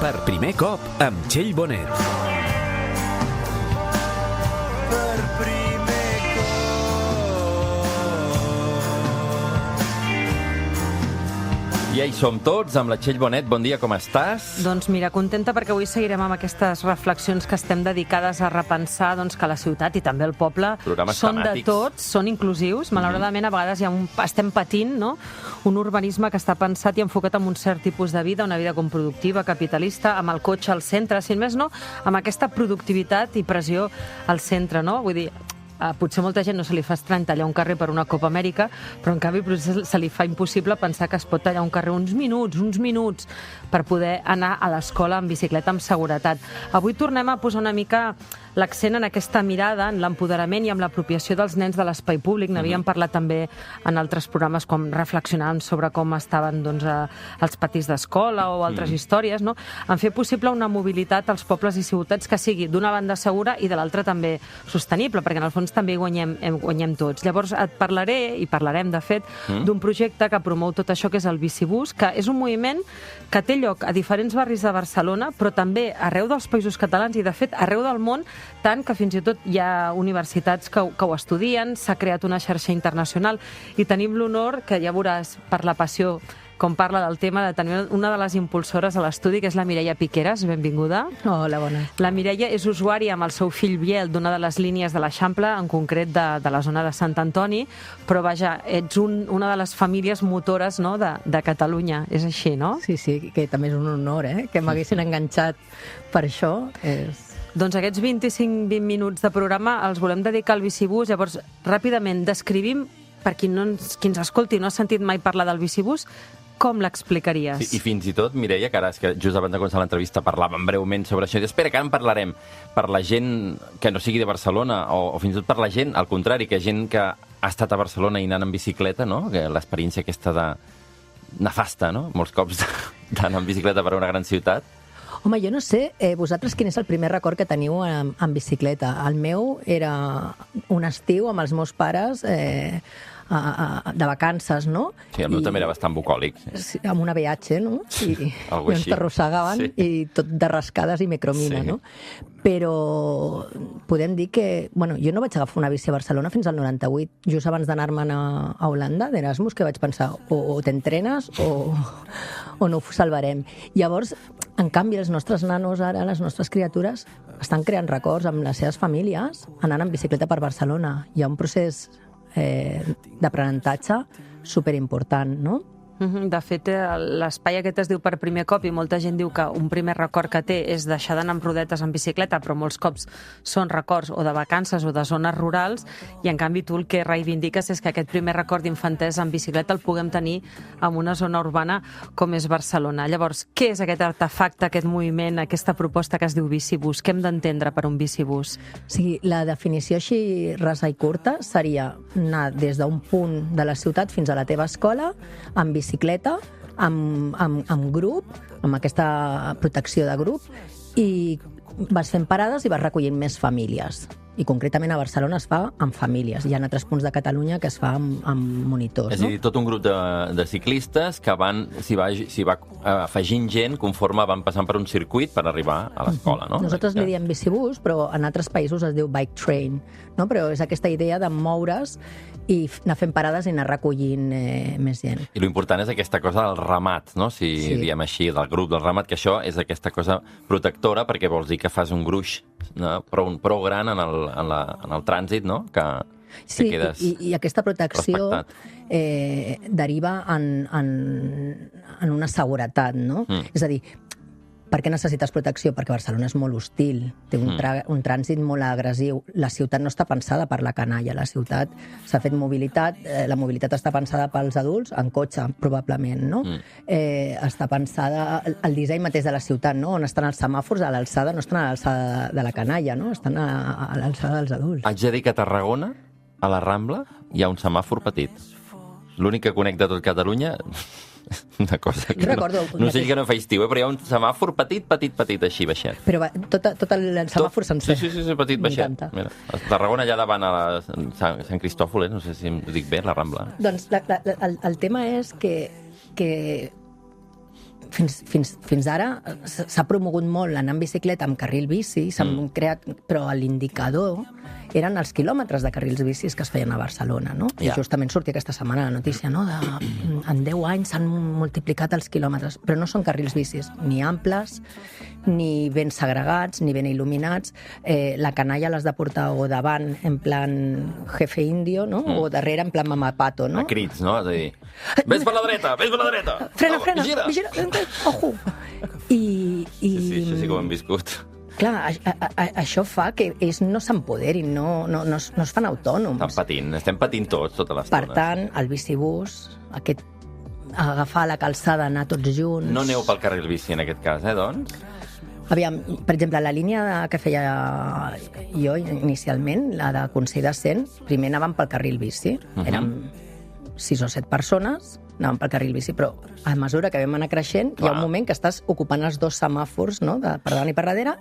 Per primer cop, amb Txell Bonet. Ja hi som tots, amb la Txell Bonet. Bon dia, com estàs? Doncs mira, contenta perquè avui seguirem amb aquestes reflexions que estem dedicades a repensar que la ciutat i també el poble són temàtics. De tots, són inclusius. Malauradament, a vegades estem patint un urbanisme que està pensat i enfocat en un cert tipus de vida, una vida com productiva, capitalista, amb el cotxe al centre, si més no, amb aquesta productivitat i pressió al centre, no? Vull dir, potser molta gent no se li fa estrany tallar un carrer per una Copa Amèrica, però en canvi se li fa impossible pensar que es pot tallar un carrer uns minuts per poder anar a l'escola en bicicleta amb seguretat. Avui tornem a posar una mica l'accent en aquesta mirada, en l'empoderament i en l'apropiació dels nens de l'espai públic. N'havíem parlat també en altres programes com reflexionant sobre com estaven els patis d'escola o altres històries, no? En fer possible una mobilitat als pobles i ciutats que sigui d'una banda segura i de l'altra també sostenible, perquè en el fons també guanyem tots. Llavors et parlaré, i parlarem de fet, d'un projecte que promou tot això que és el Bicibús, que és un moviment que té lloc a diferents barris de Barcelona, però també arreu dels països catalans i de fet arreu del món, tant que fins i tot hi ha universitats que ho estudien, s'ha creat una xarxa internacional i tenim l'honor, que ja veuràs per la passió com parla del tema, de tenir una de les impulsores a l'estudi, que és la Mireia Piqueras. Benvinguda. Hola, bona. La Mireia és usuària amb el seu fill Biel d'una de les línies de l'Eixample, en concret de la zona de Sant Antoni, però vaja, ets una de les famílies motores de Catalunya. És així, no? Sí, que també és un honor, que m'haguessin enganxat per això. Doncs aquests 25-20 minuts de programa els volem dedicar al Bicibús. Llavors, ràpidament, descrivim, per qui ens escolti no ha sentit mai parlar del Bicibús, com l'explicaries? Sí, i fins i tot, Mireia, que ara és que just abans de començar l'entrevista parlàvem breument sobre això, i espera, que ara en parlarem per la gent que no sigui de Barcelona o fins i tot per la gent, al contrari, que gent que ha estat a Barcelona i anant en bicicleta, no? Que l'experiència aquesta nefasta, no? Molts cops d'anar en bicicleta per a una gran ciutat. Home, jo no sé, vosaltres quin és el primer record que teniu en bicicleta? El meu era un estiu amb els meus pares de vacances, no? Sí, el meu també era bastant bucòlic. Sí, amb una BH, no? I ens t'arrossegaven i tot de rascades i micromina, no? Però podem dir que... Bueno, jo no vaig agafar una bici a Barcelona fins al 98, just abans d'anar-me'n a Holanda, d'Erasmus, que vaig pensar o t'entrenes o no ho salvarem. Llavors, en canvi, els nostres nanos ara, les nostres criatures, estan creant records amb les seves famílies anant en bicicleta per Barcelona. Hi ha un procés d'aprenentatge superimportant, no? De fet, l'espai aquest es diu per primer cop i molta gent diu que un primer record que té és deixar d'anar amb rodetes en bicicleta, però molts cops són records o de vacances o de zones rurals, i en canvi tu el que reivindiques és que aquest primer record d'infantesa en bicicleta el puguem tenir en una zona urbana com és Barcelona. Llavors, què és aquest artefacte, aquest moviment, aquesta proposta que es diu Bicibús? Què hem d'entendre per un bicibús? Sí, la definició així rasa i curta seria anar des d'un punt de la ciutat fins a la teva escola amb bicicleta, amb grup, amb aquesta protecció de grup, i vas fent parades i vas recollint més famílies. I concretament a Barcelona es fa amb famílies. Hi ha altres punts de Catalunya que es fa amb monitors. És a dir, tot un grup de ciclistes que s'hi va afegint gent conforme van passant per un circuit per arribar a l'escola, no? Nosaltres li diem bicibús, però en altres països es diu bike train, no? Però és aquesta idea de moure's i anar fent parades i anar recollint més gent. I l'important és aquesta cosa del ramat, no? Si diem així, del grup del ramat, que això és aquesta cosa protectora, perquè vols dir que fas un gruix prou gran en el trànsit, no? Sí, i aquesta protecció deriva en una seguretat, no? És a dir, per què necessites protecció? Perquè Barcelona és molt hostil, té un trànsit molt agressiu. La ciutat no està pensada per la canalla, la ciutat s'ha fet mobilitat, la mobilitat està pensada pels adults, en cotxe, probablement, no? Està pensada, el disseny mateix de la ciutat, no? On estan els semàfors, a l'alçada, no estan a l'alçada de la canalla, no? Estan a l'alçada dels adults. Haig de dir que a Tarragona, a la Rambla, hi ha un semàfor petit. L'únic que connecta tot Catalunya... Una cosa que no sé que no fa estiu, però hi ha un semàfor petit, així, baixet. Però tot el semàfor sencer. Sí, petit, baixet. Mira, a Tarragona, allà davant a Sant Cristòfol, no sé si em dic bé, la Rambla. Doncs el tema és que fins ara s'ha promogut molt anar en bicicleta amb carril bici, s'han creat, però l'indicador eren els quilòmetres de carrils bicis que es feien a Barcelona, no? I justament sortia aquesta setmana la notícia, no? En 10 anys s'han multiplicat els quilòmetres, però no són carrils bicis ni amples, ni ben segregats, ni ben il·luminats. La canalla l'has de portar o davant en plan jefe indio, no? O darrere en plan mamapato, no? A crits, no? És a dir, vés per la dreta, vés per la dreta! Frena, vigila, ojo! Sí, això sí que ho hem viscut. Clar, això fa que ells no s'empoderin, no es fan autònoms. Estem patint tots, tota l'estona. Per tant, el bicibús, agafar la calçada, anar tots junts... No aneu pel carril bici en aquest cas, doncs? Aviam, per exemple, la línia que feia jo inicialment, la de Consell de Cent, primer anàvem pel carril bici. Érem 6 o 7 persones, anàvem pel carril bici, però a mesura que vam anar creixent, hi ha un moment que estàs ocupant els 2 semàfors, no?, per davant i per darrere,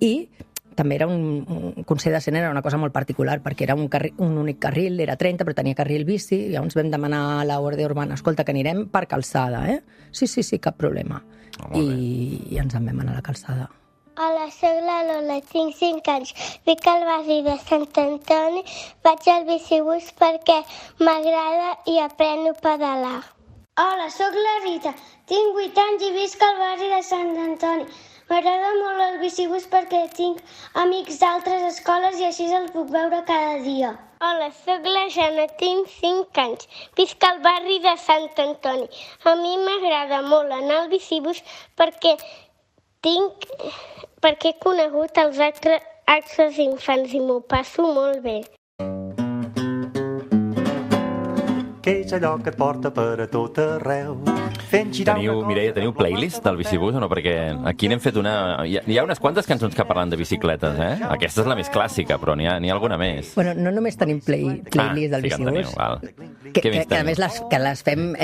i també era un Consell de Cent, era una cosa molt particular, perquè era un únic carril, era 30, però tenia carril bici, i llavors vam demanar a la Guàrdia Urbana, escolta, que anirem per calçada, eh? Sí, cap problema. I ens en vam anar a la calçada. Hola, soc la Lola, tinc 5 anys. Vic al barri de Sant Antoni, vaig al bicibús perquè m'agrada i apreno a pedalar. Hola, soc la Rita, tinc 8 anys i visc al barri de Sant Antoni. M'agrada molt el bicibús perquè tinc amics d'altres escoles i així els puc veure cada dia. Hola, soc la Jana, tinc 5 anys. Visc al barri de Sant Antoni. A mi m'agrada molt anar al bicibús perquè he conegut els altres infants i m'ho passo molt bé. Què és allò que et porta per a tot arreu? Mireia, teniu playlist del bicibús o no? Perquè aquí n'hem fet una... Hi ha unes quantes cançons que parlen de bicicletes, eh? Aquesta és la més clàssica, però n'hi ha alguna més. Bueno, no només tenim playlist del bicibús, que a més les fem...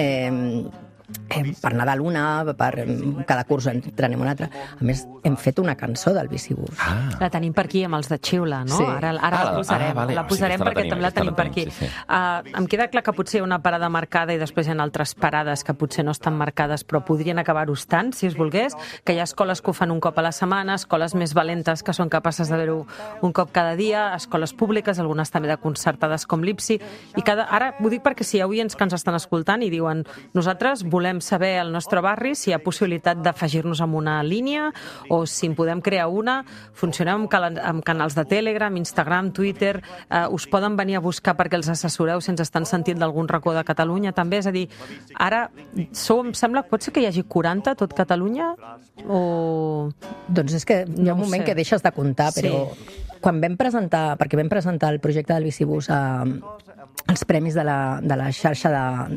per Nadal una, per cada curs entrenem una altra. A més, hem fet una cançó del bicibús. La tenim per aquí, amb els de Xiula, no? Sí. Ara la posarem. La posarem perquè també la tenim per aquí. Em queda clar que potser hi ha una parada marcada i després hi ha altres parades que potser no estan marcades, però podrien acabar-ho estant, si es volgués, que hi ha escoles que ho fan un cop a la setmana, escoles més valentes que són capaces de veure-ho un cop cada dia, escoles públiques, algunes també de concertades com l'IPSI, i ara ho dic perquè si hi ha oients que ens estan escoltant i diuen nosaltres volem saber al nostre barri si hi ha possibilitat d'afegir-nos amb una línia o si en podem crear una. Funcionem amb canals de Telegram, Instagram, Twitter. Us poden venir a buscar perquè els assessoreu si ens estan sentint d'algun racó de Catalunya també. És a dir, ara em sembla que pot ser que hi hagi 40 a tot Catalunya o... Doncs és que hi ha un moment que deixes de comptar, però quan vam presentar, perquè vam presentar el projecte del bicibús als premis de la xarxa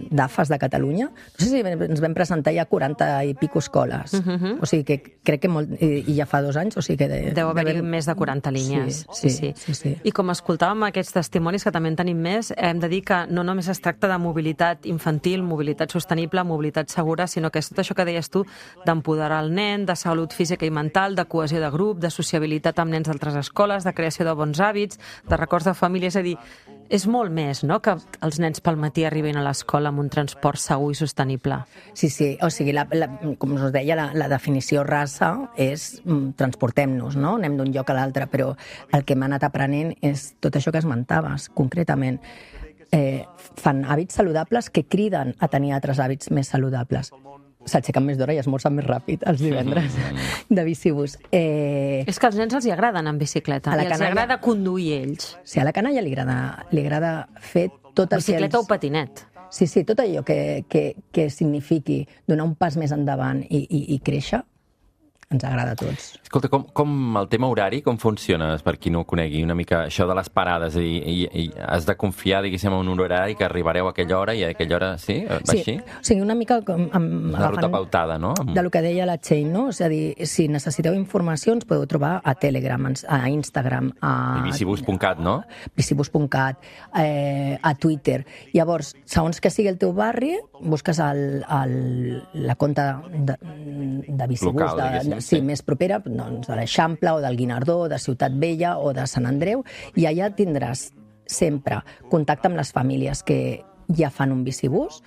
d'AFAS de Catalunya, no sé si ens vam presentar ja 40 i pico escoles. O sigui que crec que i ja fa 2 anys, o sigui que... Deu haver-hi més de 40 línies. Sí. I com escoltàvem aquests testimonis, que també en tenim més, hem de dir que no només es tracta de mobilitat infantil, mobilitat sostenible, mobilitat segura, sinó que és tot això que deies tu, d'empoderar el nen, de salut física i mental, de cohesió de grup, de sociabilitat amb nens d'altres escoles, de creació de bons hàbits, de records de família. És a dir, és molt més, no?, que els nens pel matí arribin a l'escola amb un transport segur i sostenible. Sí, o sigui, com us deia, la definició rasa és transportem-nos, no?, anem d'un lloc a l'altre, però el que hem anat aprenent és tot això que esmentaves, concretament. Fan hàbits saludables que criden a tenir altres hàbits més saludables. S'aixequen més d'hora i esmorzen més ràpid els divendres de bicibús. És que als nens els agrada anar en bicicleta i els agrada conduir ells. Sí, a la canalla li agrada fer tot el que... Bicicleta o patinet. Sí, tot allò que signifiqui donar un pas més endavant i créixer, ens agrada a tots. Escolta, com el tema horari, com funciona, per qui no ho conegui, una mica això de les parades, i has de confiar, diguéssim, en un horari que arribareu a aquella hora i a aquella hora, sí? Va així? O sigui, una mica una ruta pautada, no? De lo que deia la Txell, no? És a dir, si necessiteu informació ens podeu trobar a Telegram, a Instagram, a... bicibús.cat, no? Bicibús.cat, a Twitter. Llavors, segons que sigui el teu barri, busques la compta de bicibús, local, diguéssim. Sí, més propera, doncs, de l'Eixample o del Guinardó, de Ciutat Vella o de Sant Andreu, i allà tindràs sempre contacte amb les famílies que ja fan un bicibús,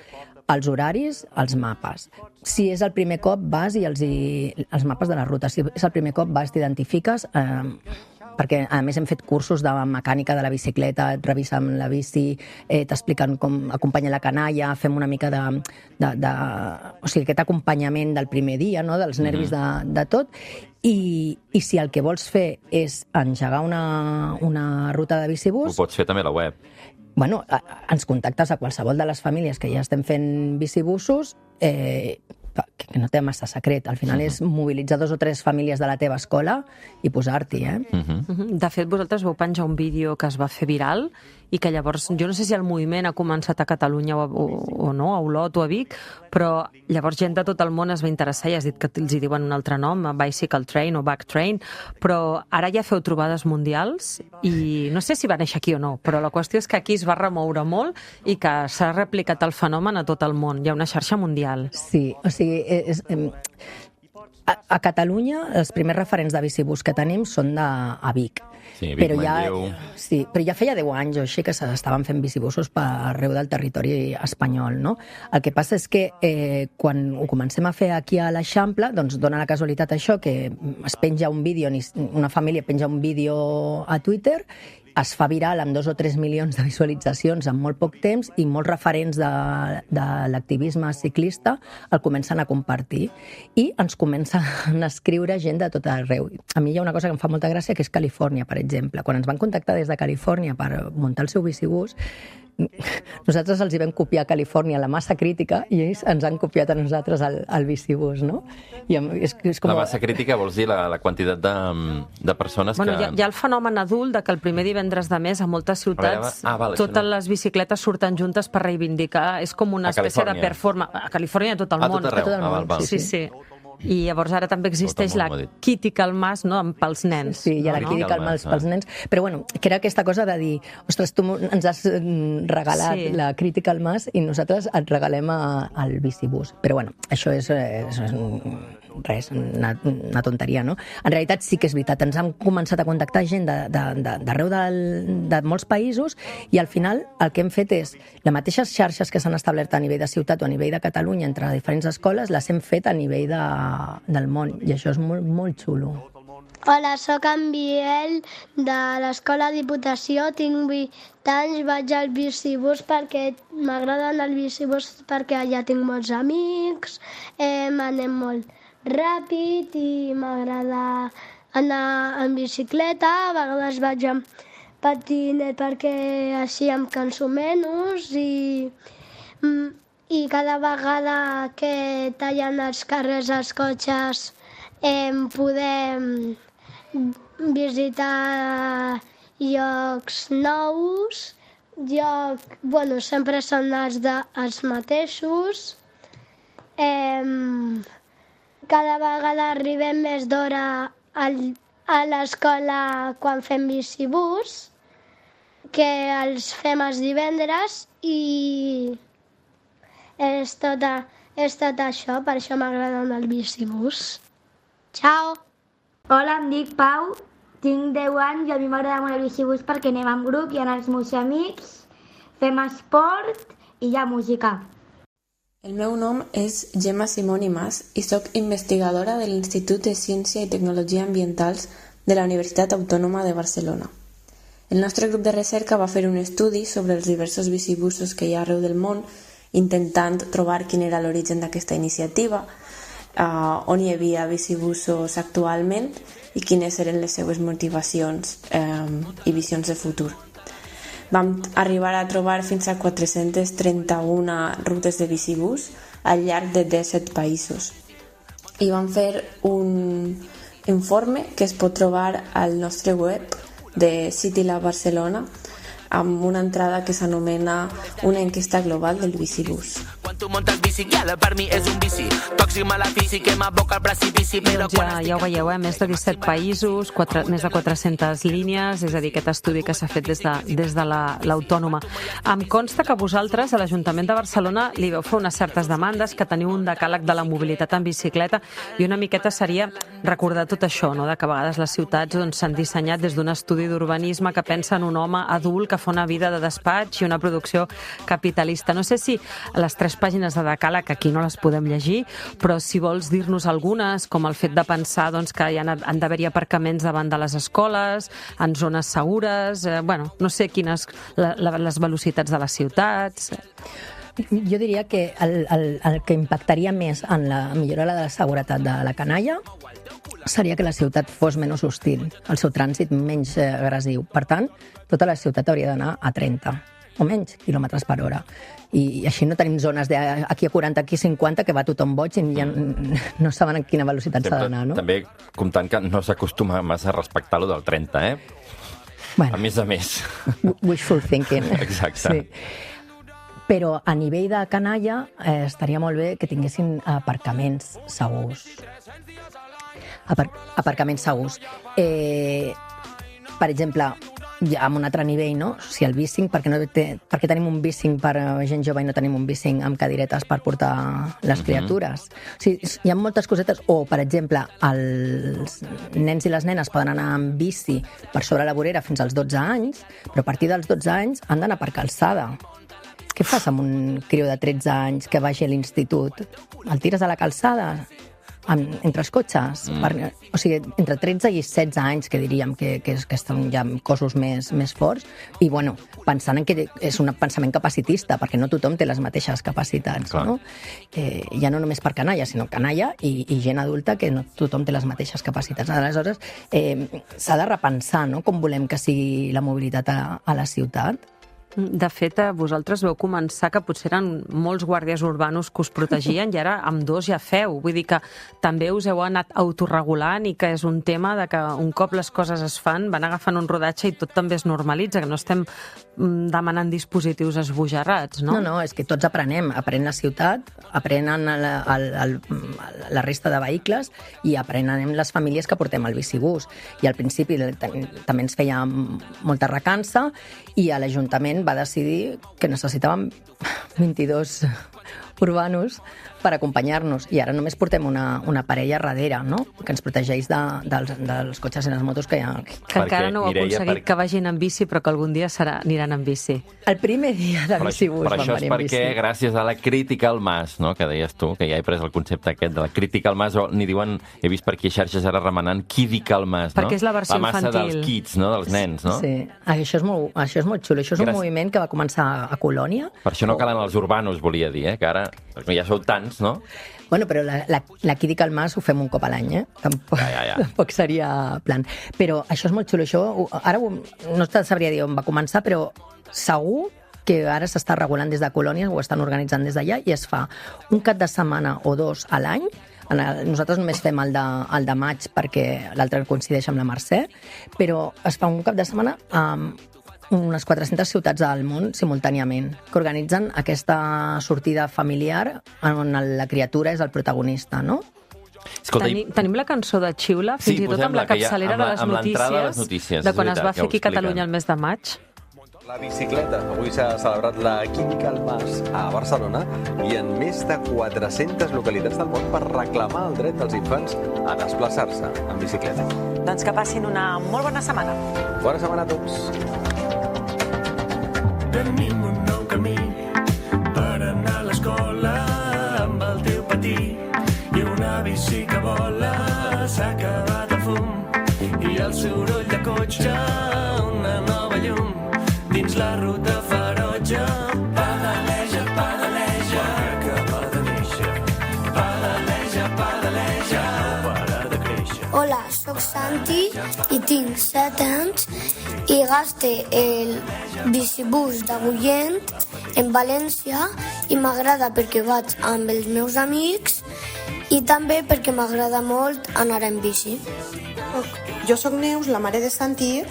els horaris, els mapes. Si és el primer cop, vas i els mapes de la ruta. Si és el primer cop, vas, t'identifiques, perquè a més hem fet cursos de mecànica de la bicicleta, et revisen la bici, t'expliquen com acompanya la canalla, fem una mica o sigui, aquest acompanyament del primer dia, no? Dels nervis de tot, i si el que vols fer és engegar una ruta de bicibús... Ho pots fer també a la web. Bueno, ens contactes a qualsevol de les famílies que ja estem fent bicibussos, que no té massa secret. Al final és mobilitzar 2 o 3 famílies de la teva escola i posar-t'hi, De fet, vosaltres vau penjar un vídeo que es va fer viral i que llavors, jo no sé si el moviment ha començat a Catalunya o no, a Olot o a Vic, però llavors gent de tot el món es va interessar i has dit que els hi diuen un altre nom, Bicycle Train o Back Train, però ara ja feu trobades mundials i no sé si va néixer aquí o no, però la qüestió és que aquí es va remoure molt i que s'ha replicat el fenomen a tot el món. Hi ha una xarxa mundial. Sí, o sigui, a Catalunya els primers referents de bicibús que tenim són a Vic. Sí, Vic, però ja feia 10 anys o així que s'estaven fent bicibussos per arreu del territori espanyol, no? El que passa és que quan ho comencem a fer aquí a l'Eixample, doncs dona la casualitat això, que es penja un vídeo, una família penja un vídeo a Twitter, es fa viral amb 2 o 3 milions de visualitzacions en molt poc temps i molts referents de l'activisme ciclista el comencen a compartir i ens comencen a escriure gent de tot arreu. A mi hi ha una cosa que em fa molta gràcia, que és Califòrnia, per exemple. Quan ens van contactar des de Califòrnia per muntar el seu bicibús, nosaltres els hi vam copiar a Califòrnia la massa crítica i ells ens han copiat a nosaltres el bicibús, no? I és com... La massa crítica vols dir la quantitat de persones que... Hi ha el fenomen adult de que el primer divendres de mes a moltes ciutats totes les bicicletes surten juntes per reivindicar, és com una espècie de performance. A Califòrnia i a tot el món. A tot arreu. Sí. I llavors ara també existeix la Critical Mass, no?, pels nens. Sí, hi ha la Critical Mass pels nens. Però bueno, que era aquesta cosa de dir, ostres, tu ens has regalat la Critical Mass i nosaltres et regalem el bicibús. Però bueno, això és una tonteria, no? En realitat sí que és veritat, ens han començat a contactar gent d'arreu de molts països i al final el que hem fet és les mateixes xarxes que s'han establert a nivell de ciutat o a nivell de Catalunya entre diferents escoles, les hem fet a nivell del món i això és molt, molt xulo. Hola, sóc en Biel de l'Escola Diputació, tinc 8 anys, vaig al bicibús perquè m'agrada anar al bicibús perquè allà tinc molts amics, anem molt ràpid i m'agrada anar en bicicleta, a vegades vaig amb patinet perquè així em canso menys i cada vegada que tallen els carrers els cotxes podem visitar llocs nous, sempre són els mateixos. Cada vegada arribem més d'hora a l'escola quan fem bicibús, que els fem els divendres i és tot això, per això m'agrada anar al bicibús. Ciao! Hola, em dic Pau, tinc 10 anys i a mi m'agrada molt el bicibús perquè anem en grup, hi ha els meus amics, fem esport i hi ha música. El meu nom és Gemma Simoni Mas i soc investigadora de l'Institut de Ciència i Tecnologia Ambientals de la Universitat Autònoma de Barcelona. El nostre grup de recerca va fer un estudi sobre els diversos bicibussos que hi ha arreu del món, intentant trobar quin era l'origen d'aquesta iniciativa, on hi havia bicibussos actualment i quines eren les seues motivacions i visions de futur. Vam arribar a trobar fins a 431 rutes de bicibús al llarg de 17 països. I vam fer un informe que es pot trobar al nostre web de CityLab Barcelona amb una entrada que s'anomena una enquesta global del bicibús. Ja ho veieu, més de 17 països, més de 400 línies, és a dir, aquest estudi que s'ha fet des de l'Autònoma. Em consta que vosaltres, a l'Ajuntament de Barcelona, li veu fer unes certes demandes, que teniu un decàleg de la mobilitat en bicicleta, i una miqueta seria recordar tot això, no?, de que a vegades les ciutats s'han dissenyat des d'un estudi d'urbanisme que pensa en un home adult que fa una vida de despatx i una producció capitalista. No sé si les tres pàgines de decàleg, que aquí no les podem llegir, però si vols dir-nos algunes, com el fet de pensar que han d'haver-hi aparcaments davant de les escoles, en zones segures, no sé quines les velocitats de les ciutats. Jo diria que el que impactaria més en la millora de la seguretat de la canalla seria que la ciutat fos menys hostil, el seu trànsit menys agressiu. Per tant, tota la ciutat hauria d'anar a 30 o menys quilòmetres per hora. I així no tenim zones d'aquí a 40, aquí a 50, que va tothom boig i ja no saben a quina velocitat s'ha d'anar, no? També comptant que no s'acostuma massa a respectar lo del 30, Bueno, a més. Wishful thinking. Exacte. Sí. Però a nivell de canalla estaria molt bé que tinguessin aparcaments segurs. Aparcaments segurs. Per exemple, ja amb un altre nivell, no? Si el bicing, per què tenim un bicing per gent jove i no tenim un bicing amb cadiretes per portar les criatures? O sigui, hi ha moltes cosetes. O, per exemple, els nens i les nenes poden anar amb bici per sobre la vorera fins als 12 anys, però a partir dels 12 anys han d'anar per calçada. Què fas amb un criu de 13 anys que vagi a l'institut? El tires a la calçada? Entre els cotxes? O sigui, entre 13 i 16 anys, que diríem que estan ja amb cossos més forts, i bueno, pensant que és un pensament capacitista, perquè no tothom té les mateixes capacitats, no? Ja no només per canalla, sinó canalla i gent adulta, que no tothom té les mateixes capacitats. Aleshores, s'ha de repensar, no?, com volem que sigui la mobilitat a la ciutat. De fet, vosaltres veu començar que potser eren molts guàrdies urbanos que us protegien i ara amb 2 ja feu. Vull dir que també us heu anat autorregulant i que és un tema de que un cop les coses es fan, van agafant un rodatge i tot també es normalitza, que no estem demanant dispositius esbojarrats, no? No, és que tots aprenem. Aprèn la ciutat, aprenen la resta de vehicles i aprenem les famílies que portem el bicibús. I al principi també ens feia molta recança i a l'Ajuntament va decidir que necessitàvem 22 urbanos per acompanyar-nos, i ara només portem una parella darrere, no?, que ens protegeix dels cotxes i les motos que hi ha. Que encara no heu aconseguit que vagin en bici, però que algun dia aniran en bici. El primer dia de bicibús van venir en bici. Però això és perquè, gràcies a la crítica al mas, no?, que deies tu, que ja he pres el concepte aquest de la crítica al mas, o n'hi diuen, he vist per aquí xarxes ara remenant, quídica al mas, no? Perquè és la versió infantil. La massa dels kids, no?, dels nens, no? Sí, això és molt xulo. Això és un moviment que va començar a Colònia. Per això no calen els urbanos, volia dir, que ara ja sou tants, no? Bueno, però la crítica al mas ho fem un cop a l'any, Tampoc seria plan. Però això és molt xulo. Això, ara no te sabria dir on va començar, però segur que ara s'està regulant des de Colònia, ho estan organitzant des d'allà, i es fa un cap de setmana o 2 a l'any. Nosaltres només fem el de maig perquè l'altre coincideix amb la Mercè, però es fa un cap de setmana amb unes 400 ciutats del món simultàniament, que organitzen aquesta sortida familiar on la criatura és el protagonista, no? Escolta, tenim la cançó de Xiula, fins i tot amb la capçalera de les notícies, de quan es va fer aquí a Catalunya el mes de maig. La bicicleta. Avui s'ha celebrat la Química al Mas a Barcelona i en més de 400 localitats del món per reclamar el dret dels infants a desplaçar-se en bicicleta. Doncs que passin una molt bona setmana. Bona setmana a tots. Tenim un nou camí per anar a l'escola amb el teu patí i una bici que vola, s'ha acabat el fum i el soroll de cotxe, una nova llum dins la ruta ferotge. Pedaleja, pedaleja, que acaba de néixer. Pedaleja, pedaleja, no para de créixer. Hola, soc Santi i tinc 7 anys i gaste el bicibús d'Agullent en València i m'agrada perquè vaig amb els meus amics i també perquè m'agrada molt anar en bici. Jo sóc Neus, la mare de Santi,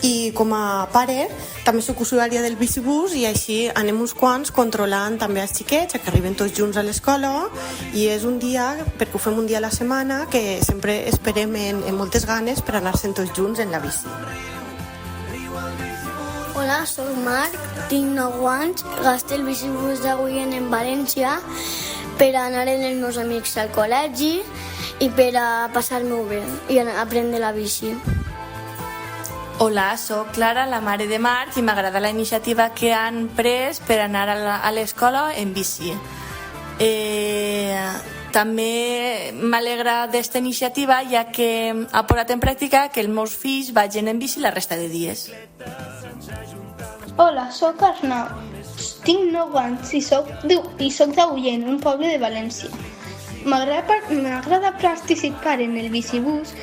i com a pare també sóc usuària del bicibús i així anem uns quants controlant també els xiquets, que arriben tots junts a l'escola, i és un dia, perquè ho fem un dia a la setmana, que sempre esperem amb moltes ganes per anar-se'n tots junts en la bici. Hola, soc Marc, tinc 9 anys, gasto el bicibús d'Agullent en València per anar amb els meus amics al col·legi i per a passar-m'ho bé i aprendre la bici. Hola, sóc Clara, la mare de Marc, i m'agrada la iniciativa que han pres per anar a l'escola en bici. També m'alegra d'esta iniciativa, ja que ha posat en pràctica que els meus fills vagin en bici la resta de dies. Hola, sóc Arnau. Tinc 9 anys i soc d'Agullent, un poble de València. M'agrada participar en el bicibús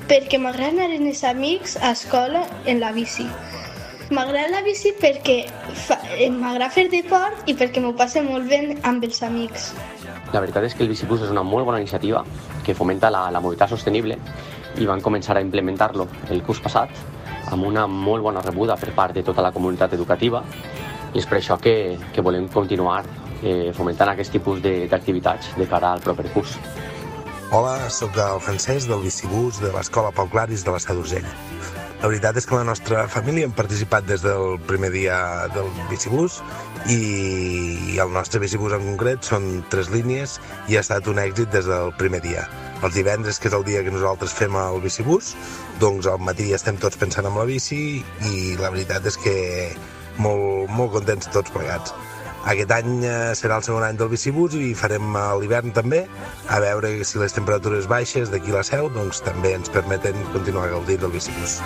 perquè m'agrada anar amb els amics a escola en la bici. M'agrada la bici perquè m'agrada fer deport i perquè m'ho passo molt bé amb els amics. La veritat és que el bicibús és una molt bona iniciativa que fomenta la mobilitat sostenible i van començar a implementar-lo el curs passat amb una molt bona rebuda per part de tota la comunitat educativa i és per això que volem continuar fomentant aquest tipus d'activitats de cara al proper curs. Hola, sóc el Francesc del bicibús de l'Escola Pau Claris de la Seu d'Urgell. La veritat és que la nostra família hem participat des del primer dia del bicibús i el nostre bicibús en concret són 3 línies i ha estat un èxit des del primer dia. Els divendres, que és el dia que nosaltres fem el bicibús, doncs al matí estem tots pensant en la bici i la veritat és que molt contents tots plegats. Aquest any serà el segon any del bicibús i farem a l'hivern també, a veure si les temperatures baixes d'aquí a la Seu doncs també ens permeten continuar gaudint del bicibús.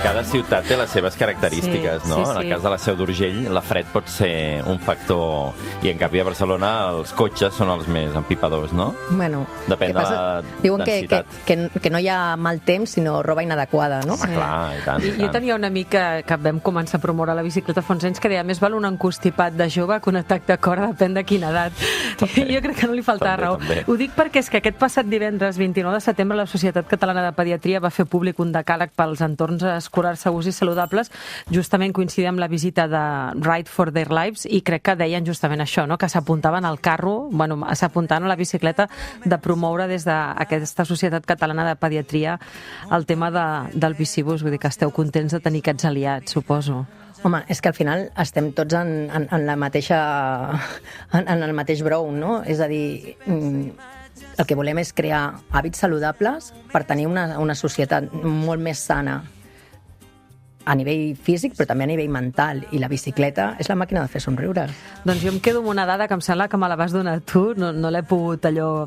Cada ciutat té les seves característiques, no? En el cas de la Seu d'Urgell, la fred pot ser un factor i en canvi a Barcelona els cotxes són els més empipadors, no? Bueno, depèn de la diuen densitat. que no hi ha mal temps, sinó roba inadequada, no? Clar, i tant. Jo tenia un amic que vam començar a promoure la bicicleta fa uns anys que deia més val un encostipat de jove que un atac de cor, depèn de quina edat. Jo crec que no li faltava raó. Ho dic perquè és que aquest passat divendres, 29 de setembre, la Societat Catalana de Pediatria va fer públic un decàleg pels entorns escolars segurs i saludables, justament coincidia amb la visita de Ride for Their Lives i crec que deien justament això, no? Que s'apuntaven al carro, s'apuntaven a la bicicleta de promoure des d'aquesta Societat Catalana de Pediatria el tema del bicibús, vull dir que esteu contents de tenir aquests aliats, suposo. Home, és que al final estem tots en el mateix brou, no? És a dir, el que volem és crear hàbits saludables per tenir una societat molt més sana a nivell físic, però també a nivell mental. I la bicicleta és la màquina de fer somriure. Doncs jo em quedo amb una dada que em sembla que me la vas donar tu, no l'he pogut allò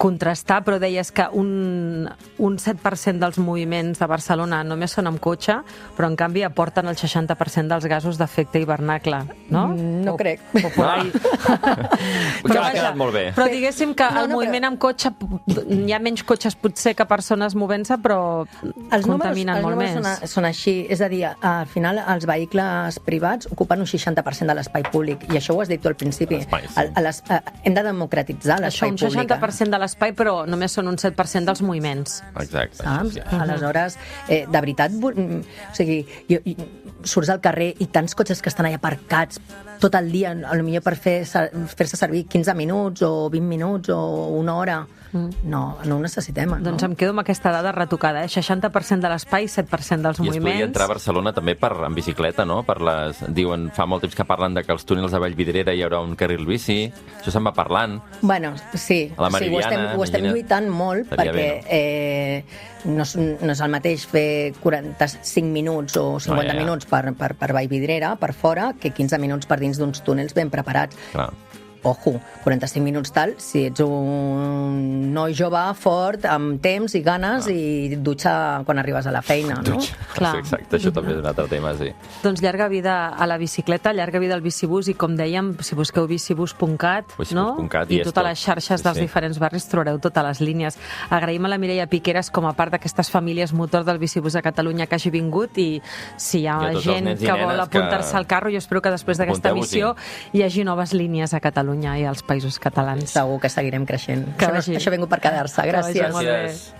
contrastar, però deies que un 7% dels moviments de Barcelona només són amb cotxe, però en canvi aporten el 60% dels gasos d'efecte hivernacle, no? No crec. O por ahí. Però ha quedat molt bé. Però diguéssim que el moviment amb cotxe, hi ha menys cotxes potser que persones movent-se, però contaminen molt més. Els números són així, és a dir, al final els vehicles privats ocupen un 60% de l'espai públic, i això ho has dit tu al principi. Hem de democratitzar l'espai públic. Això, un 60% de l'espai, però només són un 7% dels moviments. Exacte. Aleshores, de veritat, o sigui, surts al carrer i tants cotxes que estan allà aparcats tot el dia, potser per fer-se servir 15 minuts o 20 minuts o una hora. No ho necessitem. Doncs em quedo amb aquesta dada retocada, 60% de l'espai, 7% dels moviments. I es podria entrar a Barcelona també en bicicleta, no? Diuen, fa molt temps que parlen de que als túnels de Vallvidrera hi haurà un carril bici, això se'n va parlant. Bueno, sí, ho estem lluitant molt, perquè no és el mateix fer 45 minuts o 50 minuts per Vallvidrera, per fora, que 15 minuts per dins d'uns túnels ben preparats. Clar. Ojo, 45 minuts tal, si ets un noi jove, fort, amb temps i ganes, i dutxa quan arribes a la feina, no? Exacte, això també és un altre tema, sí. Doncs llarga vida a la bicicleta, llarga vida al bicibús, i com dèiem, si busqueu bicibús.cat, i totes les xarxes dels diferents barris trobareu totes les línies. Agraïm a la Mireia Piqueras com a part d'aquestes famílies motor del bicibús a Catalunya que hagi vingut, i si hi ha gent que vol apuntar-se al carro, jo espero que després d'aquesta missió hi hagi noves línies a Catalunya i als països catalans. Segur que seguirem creixent. Això ha vingut per quedar-se. Gràcies.